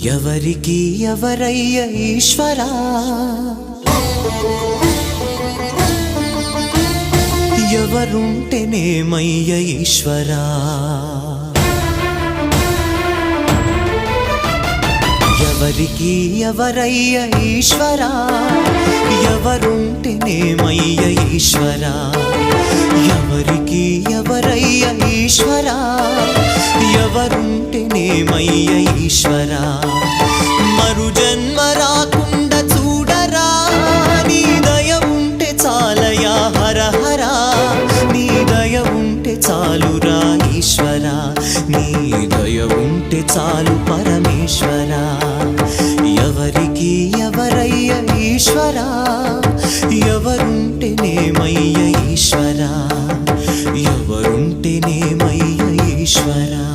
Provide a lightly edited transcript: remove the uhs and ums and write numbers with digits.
ఎవరికి ఎవరయ్య ఈశ్వరా, ఎవరుంటేనేమయ్య ఈశ్వరా, ఎవరికి ఎవరయ్య ఈశ్వరా, ఎవరుంటేనేమయ్య ఈశ్వరా, ఎవరికి ఎవరయ్య ఈశ్వరా, ఎవరుంటేనేమయ్య ఈశ్వరా. మరు జన్మ రాకుండా చూడరా, నీ దయ ఉంటే చాలయా హర హరా, నీ దయ ఉంటే చాలురా ఈశ్వరా, నీ దయ ఉంటే చాలు పరమేశ్వరా. ఎవరికి ఎవరయ్య ఈశ్వరా, ఎవరుంటేనేమయ్య ఈశ్వరా, ఎవరుంటేనేమయ్య ఈశ్వరా.